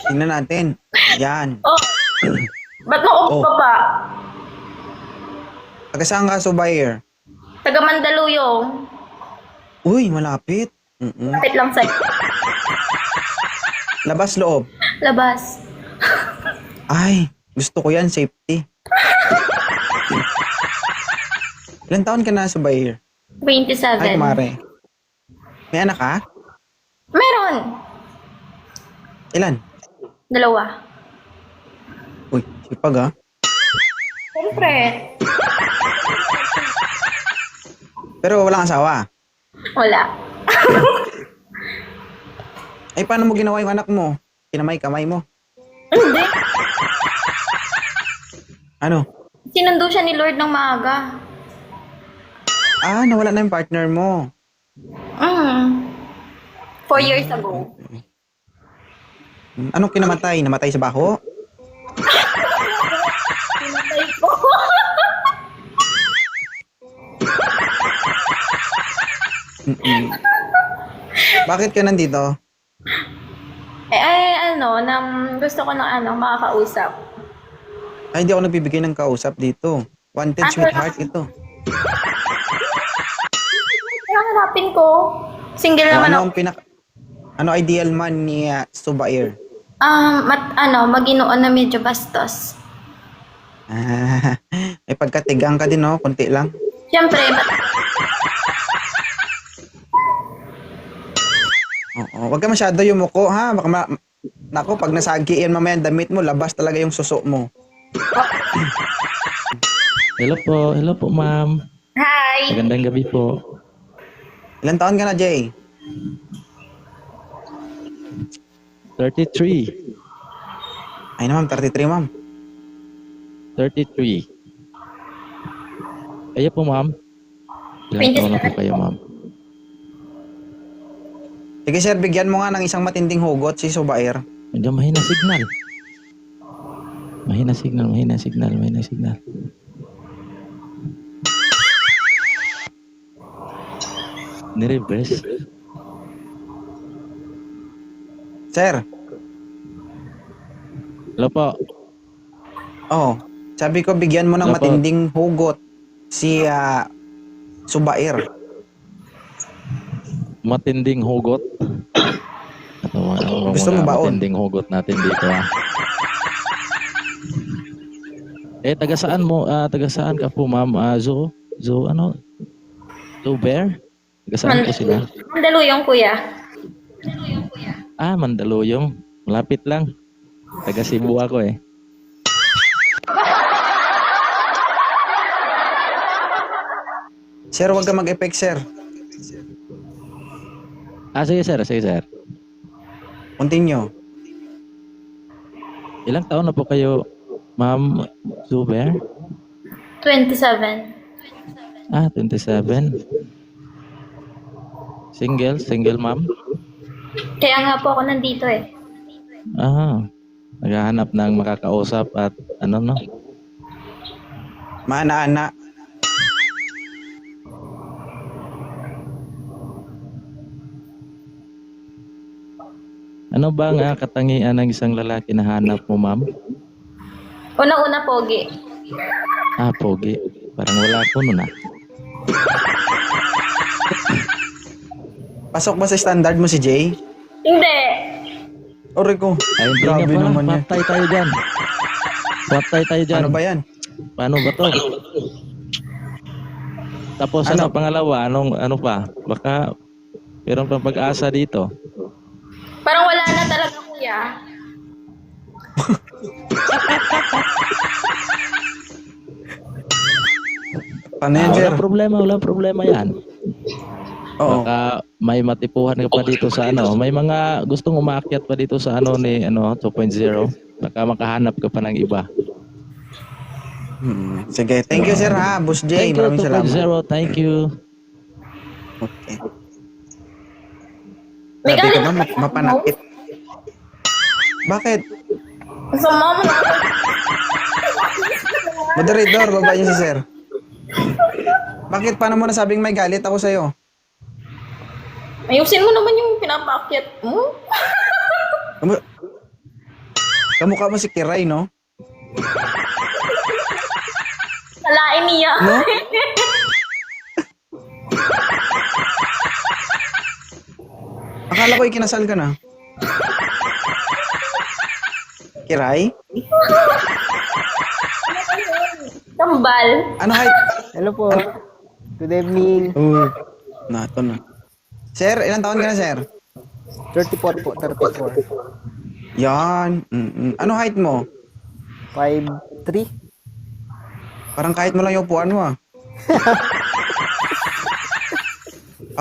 Tingnan natin. Yan. Oh, ba't Oh. naupo ka pa? Taga saan ka, Subair? Taga Mandaluyong. Uy, malapit. Kapit lang sa'yo. Labas loob. Labas. Ay, gusto ko yan, safety. Ilan taon ka na, Subair? 27. Ay, kumare. May anak ka? Meron. Ilan? 2. Uy, sipag ha? Siyempre. Pero walang asawa. Wala. Ay, paano mo ginawa yung anak mo? Kinamay-kamay mo. Hindi. Ano? Sinundo siya ni Lord ng maaga. Ah, nawala na yung partner mo. 4 years ago. Anong kinamatay? Namatay sa baho? Pinatay ko. Bakit ka nandito? Gusto ko ng makakausap. Ay, hindi ako nagbibigay ng kausap dito. Wanted sweetheart ito. Kaya hanapin ko. Single O, naman ano ako. ang ano ideal man ni Subair? Maginoon na medyo bastos. Ah, may pagkatigang ka din, no? Kunti lang. Siyempre, Oo, wag ka masyado yumuko, ha? Baka Nako, pag nasagi yan mamaya ang damit mo, labas talaga yung suso mo. Hello po ma'am. hi! Magandang gabi po. Ilan taon ka na, Jay? 33. Ay naman, 33, ma'am. 33. Kayo po ma'am? Ilang taon na po 27. kayo ma'am? Sige, sir, bigyan mo nga ng isang matinding hugot si Subair. Medyo mahina signal. Mahina signal. Ni-reverse. Sir, Hello po. oh, sabi ko bigyan mo ng Wala po. matinding hugot si Subair. Matinding hugot. Ano Gusto mo mga baon? matinding hugot natin dito ah. Taga saan ka po ma'am? Zo Bear? Taga saan po sila? Mandaluyong, kuya. Mandaluyong. Malapit lang. Taga Cebu ako eh. Sir, wag ka mag-effect, sir. Sige sir. Continue. Ilang taon na po kayo, ma'am Zuber? 27. 27. Single ma'am? Kaya nga po ako nandito eh. Naghahanap ng makakausap at no? Maana-ana. Ano ba nga katangian ng isang lalaki na hanap mo, ma'am? Unang-una, pogi. Pogi. Parang wala ko nun ah. Pasok ba sa standard mo si Jay? Hindi. Ore ko. Ay, hindi nga Grabe pala. naman yan. Patay tayo dyan. Ano ba yan? Paano ba to? Tapos Ano? pangalawa? Ano pa? Baka meron pang pag-asa dito. Parang wala na talaga, kuya. Paano yan, sir? Walang problema yan. Oo. Baka may matipuhan ka pa dito sa may mga gustong umaakyat pa dito sa 2.0. Baka makahanap ka pa ng iba. Sige, thank you, sir, ha? Boss Jay, Thank you, maraming salamat. 2.0. Thank you. Okay. May Sabi galit ka ba, ka sa mapanakit? Bakit? Sa mama mo. Moderator, baba niyo si sir. Bakit? Paano mo nasabing may galit ako sa'yo? Ayusin mo naman yung pinapaakyat mo. Kamukha mo si Kiray, no? Kalain niya. No? Akala ko ikinasal ka na. Kiray? Tambal. Ano height? Hello po. Good evening. Nato na. Sir, ilang taon ka na, sir? 34 po, 34. Yan. Ano height mo? 5'3". Parang kahit mo lang yung upuan mo, ah.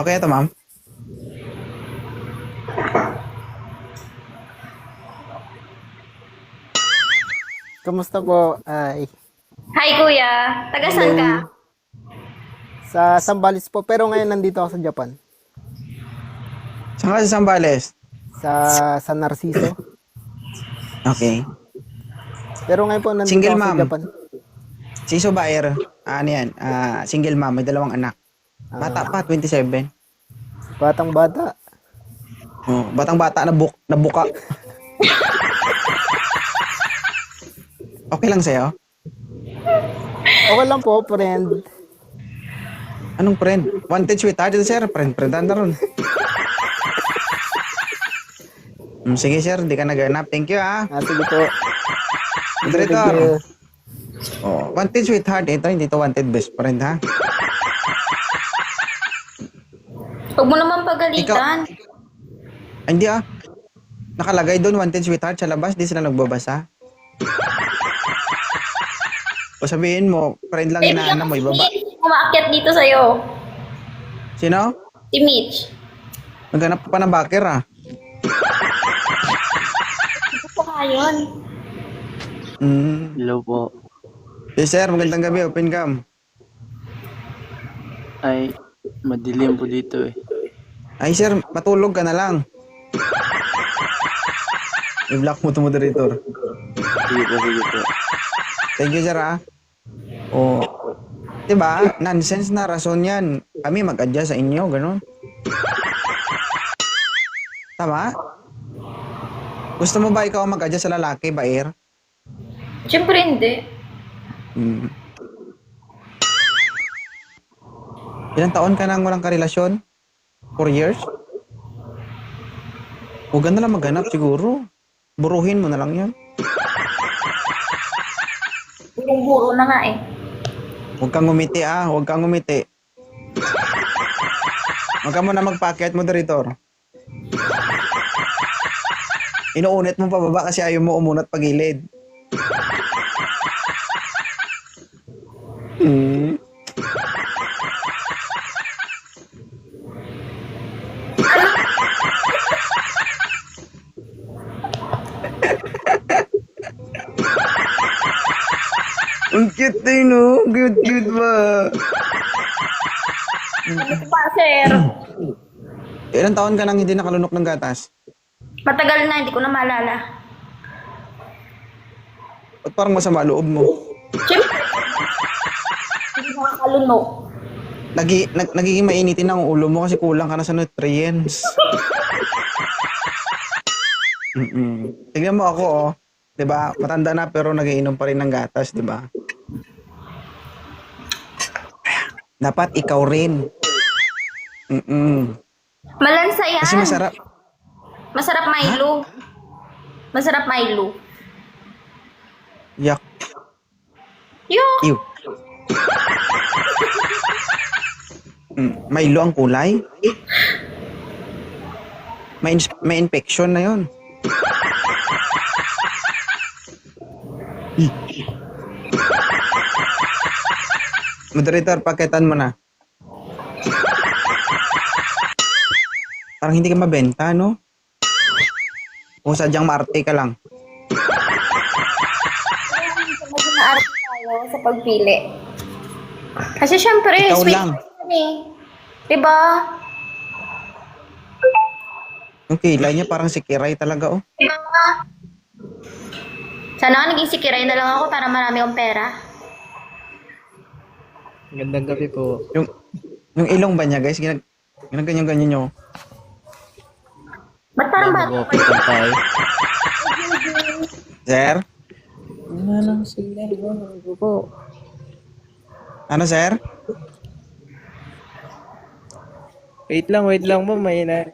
Okay, ito, ma'am. Kamusta po? Ay, Hi, kuya. Taga saan ka? sa Zambales po, pero ngayon nandito ako sa Japan. Saan ka sa Zambales? Sa Narciso. Okay. Pero ngayon po nandito Single ako ma'am. sa Japan. Si Subair, ano yan? Single mom, may 2 anak. Bata pa, 27. Batang bata. Oh, batang-bata na buka. Okay lang sa'yo? Okay lang po, friend. Anong friend? Wanted sweetheart, ito sir. Friend-friendan na ron. Sige sir, di ka naganap. Thank you ah. Sige po. Moderator. Oh, wanted sweetheart. Ito, hindi to wanted best friend ha. Huwag mo naman pagalitan. Hindi ah. Nakalagay doon wanted sweetheart sa labas. Di sila nagbabasa. O sabihin mo, friend lang inaana mo, ibaba. Umaakyat dito sa'yo. Sino? Si Mitch. Naghanap pa ng backer ah. Ito pa yun. Hello po. Yes sir, magandang gabi. Open cam. Ay, madilim po dito eh. Ay sir, matulog ka na lang. I-block mo ito moderator. Sige po, sige po. Thank you, sir, ah. O, diba? Nonsense na rason yan. Kami mag-adjust sa inyo, ganun. Tama? Gusto mo ba ikaw mag-adjust sa lalaki, Bair? Siyempre hindi. Ilang taon ka nang walang karelasyon? 4 years? Huwag ka na lang maghanap siguro. Buruhin mo na lang yun. Burong-buro na nga eh. Huwag kang ngumiti ah, huwag kang ngumiti. Huwag ka muna magpakyat, moderator. Inuunit mo pababa kasi ayaw mo umunat pagilid. Ang cute na yun, oh. Cute ba? Ano pa, sir? Ilang taon ka nang hindi nakalunok ng gatas? Matagal na, hindi ko na maalala. Ba't parang masama loob mo? Siyempre. Hindi makakalunok. Nagiging mainitin ang ulo mo kasi kulang ka na sa nutrients. Tignan mo ako, oh. 'Di ba? Matanda na pero nagiinom pa rin ng gatas, 'di ba? Dapat ikaw rin. Malansa yan. Kasi masarap. Masarap Milo. Masarap Milo. Yak. Yuck. Ew. Milo ang kulay? May infection na 'yon. Moderator, paketan mo na. Parang hindi ka mabenta, no? O sadyang maarte ka lang. Maging maarte tayo sa pagpili. Kasi syempre, Ikaw sweet lang. yan eh. Diba? Yung kilay niya parang si Kiray talaga, oh. Diba? Sana nga naging sikiray na lang ako para marami akong pera. Magandang gabi po. Yung ilong ba niya, guys? Ginaganyan-ganyan nyo. Ba't parang bata? Mag-open tayo. Sir? Wala lang signal po. Ano, sir? Wait lang po. May na...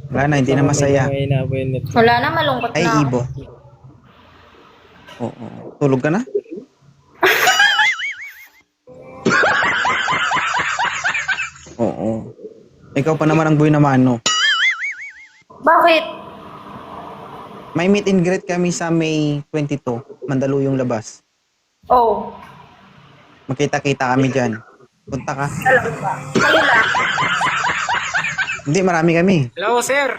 Wala na, hindi na masaya. May na po yung net. Wala na, malungkot Ay, na ako. Ibo. Oo. Tulog ka na? Oo. Ikaw pa naman ang buhay na mano. Bakit? May meet and greet kami sa May 22. Mandaluyong labas. Oh. Makita-kita kami dyan. Punta ka. Kayo lang. Hindi, marami kami. Hello, sir.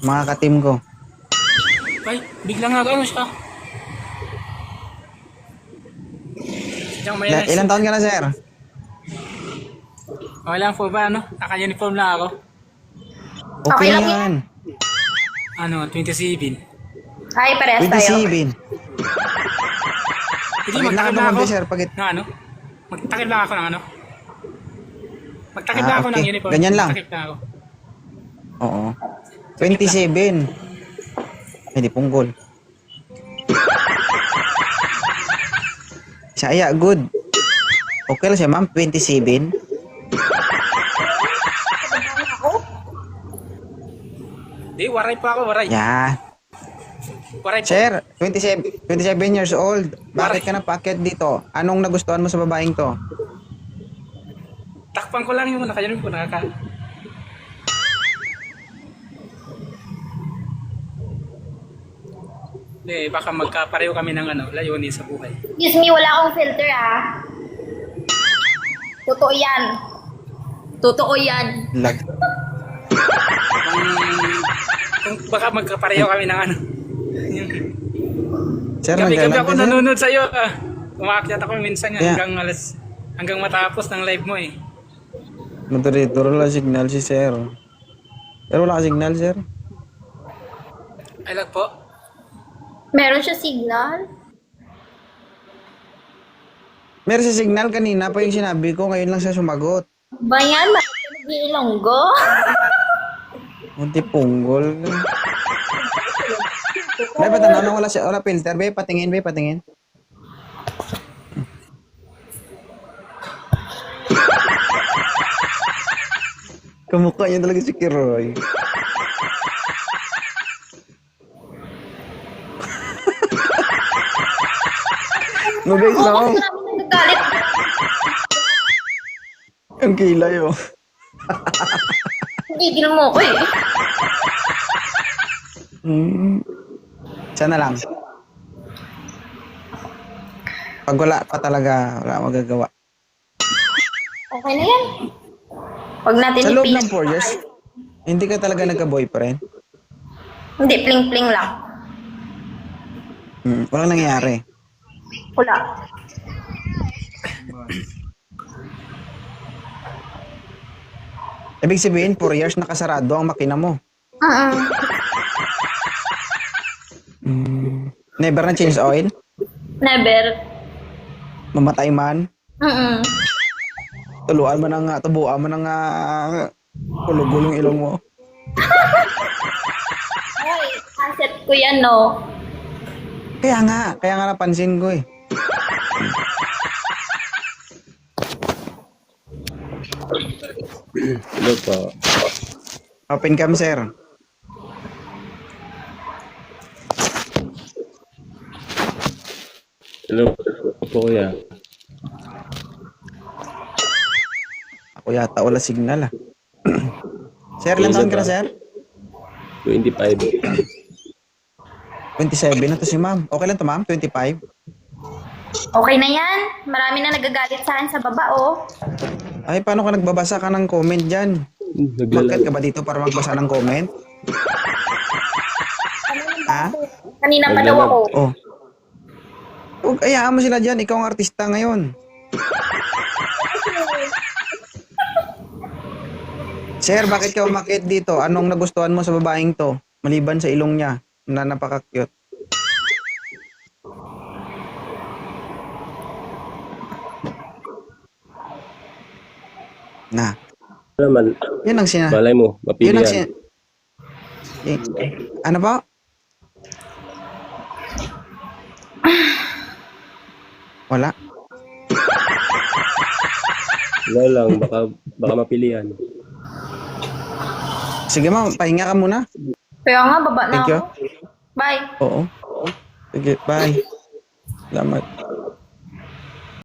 Mga ka-team ko. Ay, biglang nag-ano siya. Diyan may Ilan taon ka na, sir? Okay lang po ba, ano? Naka-uniform lang ako. Okay, Okay lang yan. Ano, 27. Ay, parehas tayo. 27. Hindi, Pagit na ka magtakip lang ako. naman, sir. Pagit. Na ano? Magtakip lang ako ng ano? Magtakip Ah, lang ako ng okay. uniform. Ganyan lang. Magtakip lang ako. Oo. 27. Hindi, punggol. Saya, good. Okay lang siya, ma'am. 27. Di, waray pa ako, waray. Yan. Waray po. Sir, 27 years old. Bakit ka napaakyat dito? Anong nagustuhan mo sa babaeng to? Takpan ko lang yung naka-uniform ko, nakaka... Hindi, baka magkapareho kami ng ano, layunin sa buhay. Excuse me, wala akong filter ah. Totoo yan. Totoo yan. Lag. Kung baka magkapareho kami ng ano. Sir, Gabi-gabi naglalag ako ka, sir? nanonood sa'yo. Umaakyat ako minsan nga Kaya- hanggang matapos ng live mo eh. Moderator, wala signal si sir. Pero wala ka signal, sir. Ay lang po. Meron siya signal. Meron si signal kanina pa yung sinabi ko, ngayon lang siya sumagot. Ba yan? Bakit ka nag-iilonggo? Munti punggol. Be, patanong wala siya, wala filter, be, patingin, be, patingin. Kamukha niya talaga si Kiroy. No guys, Oo, no. kasi marami nagagalit. Ang kilay, oh. Gigil mo ko eh. Sana lang. Pag wala pa talaga, wala magagawa. Okay na yan. Huwag natin Sa loob ipin- ng 4 years, hindi ka talaga nagka-boyfriend? Hindi, pling-pling lang. Walang nangyayari. Wala. Ibig sabihin, 4 years nakasarado ang makina mo. Never na change oil? Never. Mamatay man? Mm-mm. Tuluan mo ng, tubuan mo ng kulugulong ilong mo. Ay, asset ko yan, no? Kaya nga napansin ko eh. Hello po. Open cam, sir. Hello po, kuya. Ako yata wala signal ah. Sir, ilan taon ka na, sir? 25. 27 na to si ma'am. Okay lang to, ma'am? 25? Okay na yan. Marami na nagagalit sa akin sa baba, oh. Ay, paano ka nagbabasa ka ng comment dyan? Bakit ka ba dito para magbasa ng comment? Ha? Kanina pa daw ako. Oh. Huwag, ayaan mo sila dyan. Ikaw ang artista ngayon. Sir, bakit ka umakyat dito? Anong nagustuhan mo sa babaeng to? Maliban sa ilong niya na napaka-cute. Na. naman, Yun ang sina... malay mo, mapili Yun ang yan. Ano ba? Wala. Wala lang, baka mapili yan. Sige ma'am, pahinga ka muna. Kaya nga, baba na Thank you. ako. Bye. Oo. Sige, bye. Salamat.